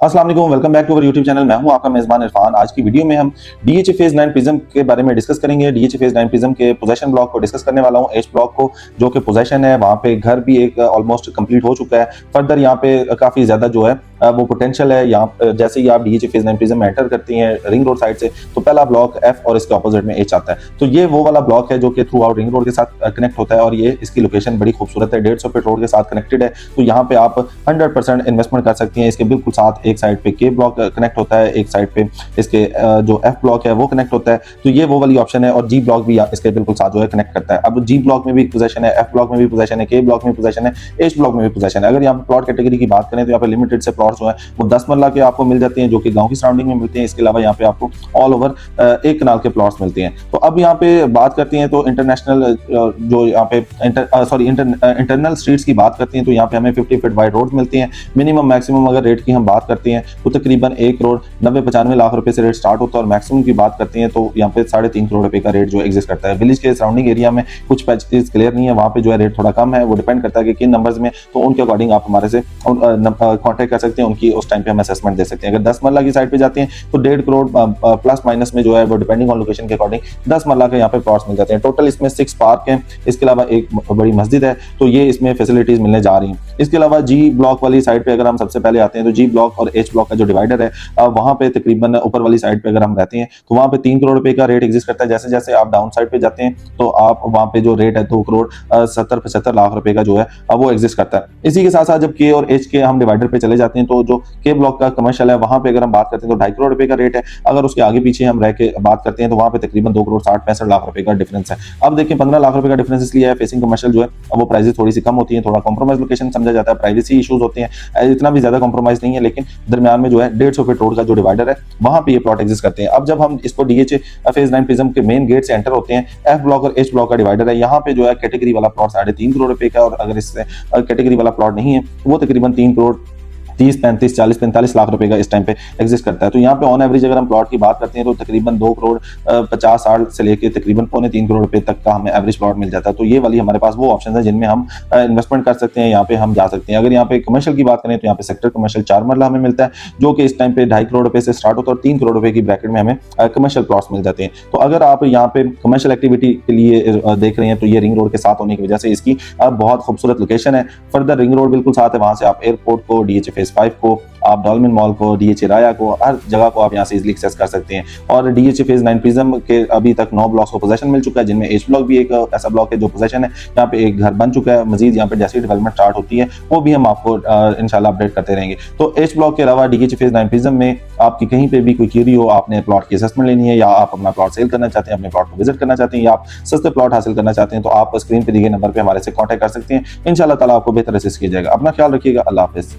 अस्सलाम वालेकुम, welcome back to our YouTube channel. मैं हूं आपका मेजबान इरफान। आज की वीडियो में हम डीएच फेज 9 प्रिज्म के बारे में डिस्कस करेंगे। डीएच फेज 9 प्रिज्म के पोजेशन ब्लॉक को डिस्कस करने वाला हूं, एच ब्लॉक को, जो कि पोजेशन है, वहां पे घर भी एक ऑलमोस्ट कंप्लीट हो चुका है। फर्दर यहाँ पे काफी ज्यादा जो है वो पोटेंशियल है। यहाँ जैसे ही आप डीएच फेज 9 प्रिज्म में एंटर करती हैं रिंग रोड साइड से, तो पहला ब्लॉक एफ और इसके ऑपोजिट में एच आता है। तो ये वो वाला ब्लॉक है जो कि थ्रू आउट रिंग रोड के साथ कनेक्ट होता है और ये इसकी लोकेशन बड़ी खूबसूरत है, 150 फीट रोड के साथ कनेक्टेड है। तो यहाँ पे आप 100% इन्वेस्टमेंट कर सकती हैं। इसके बिल्कुल साथ एक साइड पे के ब्लॉक कनेक्ट होता है, एक साइड पे इसके जो एफ ब्लॉक है वो कनेक्ट होता है। तो ये वो वाली ऑप्शन है। और जी ब्लॉक भी इसके बिल्कुल साथ जो है कनेक्ट करता है। अब जी ब्लॉक में भी पोजीशन है, एफ ब्लॉक में भी पोजीशन है, के ब्लॉक में पोजीशन है, एच ब्लॉक में भी पोजीशन है। अगर यहाँ पे प्लॉट कैटेगरी की बात करें तो यहाँ पे लिमिटेड से प्लॉट जो है वो 10 मरला के आपको मिल जाते हैं, जो कि गांव की सराउंडिंग में मिलते हैं। इसके अलावा यहाँ पे आपको ऑल ओवर 1 कनाल के प्लॉट्स मिलते हैं। तो अब यहाँ पे बात करते हैं तो इंटरनेशनल जो यहाँ पे इंटरनल स्ट्रीट्स की बात करते हैं तो यहाँ पे हमें 50 फीट वाइड रोड मिलती हैं। मिनिमम मैक्सिमम अगर रेट की हम बात करते हैं तो तकरीबन 1 करोड़ 90-95 लाख रुपए से रेट स्टार्ट होता है। और मैक्सिमम की बात करते हैं तो यहाँ पे 3.5 करोड़ रुपए का रेट जो एग्जिस्ट करता है। विलेज के सराउंडिंग एरिया में कुछ पैचेस क्लियर नहीं है, वहाँ पे जो है रेट थोड़ा कम है। वो डिपेंड करता है कि किन नंबर्स में, तो उनके अकॉर्डिंग आप हमारे से कॉन्टेक्ट कर सकते हैं। उनकी उस टाइम पे हम असेसमेंट दे सकते हैं। अगर 10 मरला की साइड पे जाते हैं तो 1.5 करोड़ प्लस माइनस में जो है वो डिपेंडिंग ऑन लोकेशन के अकॉर्डिंग 10 मरला के यहाँ पे प्लॉट्स मिल जाते हैं। टोटल इसमें 6 पार्क हैं, इसके अलावा एक बड़ी मस्जिद है। तो ये इसमें फैसिलिटीज मिलने जा रही हैं। इसके अलावा जी ब्लॉक वाली साइड पे अगर हम सबसे पहले आते हैं तो जी ब्लॉक और एच ब्लॉक का जो डिवाइडर है वहां पे तकरीबन ऊपर वाली साइड पे अगर हम रहते हैं तो वहां पे 3 करोड़ रुपए का रेट एग्जिस्ट करता है। जैसे जैसे आप डाउन साइड पे जाते हैं तो आप वहां पे जो रेट है 2 करोड़ 70-75 लाख रुपए का जो है वो एग्जिस्ट करता है। इसी के साथ साथ जब के और एच के हम डिवाइडर पे चले जाते हैं तो जो के ब्लॉक का कमर्शियल है वहां पे अगर हम बात करते हैं तो 2.5 करोड़ रुपए का रेट है। अगर उसके आगे पीछे हम रह के बात करते हैं तो वहां पे तकरीबन 2 करोड़ 60-65 लाख रुपए का डिफरेंस है। अब देखिए 15 लाख रुपए का डिफरेंस इसलिए है, फेसिंग कमर्शियल जो है वो प्राइसेस थोड़ी सी कम होती है, थोड़ा कॉम्प्रोमाइज लोकेशन समझा जाता है, प्राइवेसी इश्यूज होते हैं, इतना भी ज्यादा कॉम्प्रोमाइज नहीं है। लेकिन दरमियान में जो है 150 फीट रोड का जो डिवाइडर है वहां पे ये प्लॉट एग्जिस्ट करते हैं। अब जब हम इसको डीएच फेज 9 प्रिज्म के मेन गेट से एंटर होते हैं, एफ ब्लॉक और एच ब्लॉक का डिवाइडर है, यहाँ पे जो है कैटेगरी वाला प्लॉट 3.5 करोड़ रुपए का, और अगर इससे कैटेगरी वाला प्लॉट नहीं है वो तकरीबन 3 करोड़ 30-35-40-45 लाख रुपए का इस टाइम पे एग्जिस्ट करता है। तो यहाँ पे ऑन एवरेज अगर हम प्लॉट की बात करते हैं तो तकरीबन 2 करोड़ 50-60 से लेके तकरीबन 2.25 करोड़ रुपए तक का हमें एवरेज प्लॉट मिल जाता है। तो ये वाली हमारे पास वो ऑप्शन है जिनमें हम इन्वेस्टमेंट कर सकते हैं, यहाँ पे हम जा सकते हैं। अगर यहाँ पे कमर्शियल की बात करें तो यहाँ पे सेक्टर कमर्शियल 4 मरला हमें मिलता है, जो कि इस टाइम पे 2.5 करोड़ रुपए से स्टार्ट होता है और 3 करोड़ रुपए की ब्रैकेट में हमें कमर्शियल प्लॉट्स मिल जाते हैं। तो अगर आप यहाँ पे कमर्शियल एक्टिविटी के लिए देख रहे हैं तो ये रिंग रोड के साथ होने की वजह से इसकी बहुत खूबसूरत लोकेशन है। फर्दर रिंग रोड बिल्कुल साथ है, वहां से आप एयरपोर्ट को, डीएच फेज 5 को, आप डॉल्मेन मॉल को, डीएच राया को, हर जगह को आप यहाँ से इजीली एक्सेस कर सकते हैं। और डीएच फेज 9 प्रिज्म के अभी तक 9 ब्लॉक्स को पोजीशन मिल चुका है, जिनमें एच ब्लॉक भी एक ऐसा ब्लॉक है जो पोजीशन है, यहाँ पे एक घर बन चुका है। मजीद यहाँ पे जैसी डेवलपमेंट स्टार्ट होती है वो भी हम आपको इंशाल्लाह अपडेट करते रहेंगे। तो एच ब्लॉक के अलावा डीएच फेज 9 प्रिज्म में आपकी कहीं पे भी कोई क्यूरी हो, आपने प्लॉट की असेसमेंट लेनी है, या आप अपना प्लॉट सेल करना चाहते हैं, अपने प्लॉट को विजिट करना चाहते हैं, या आप सस्ते प्लॉट हासिल करना चाहते हैं, तो आप स्क्रीन पे दिए गए नंबर पे हमारे से कॉन्टैक्ट कर सकते हैं। इंशाल्लाह ताला आपको बेहतर असिस्ट किया जाएगा। अपना ख्याल रखिएगा। अल्लाह हाफिज।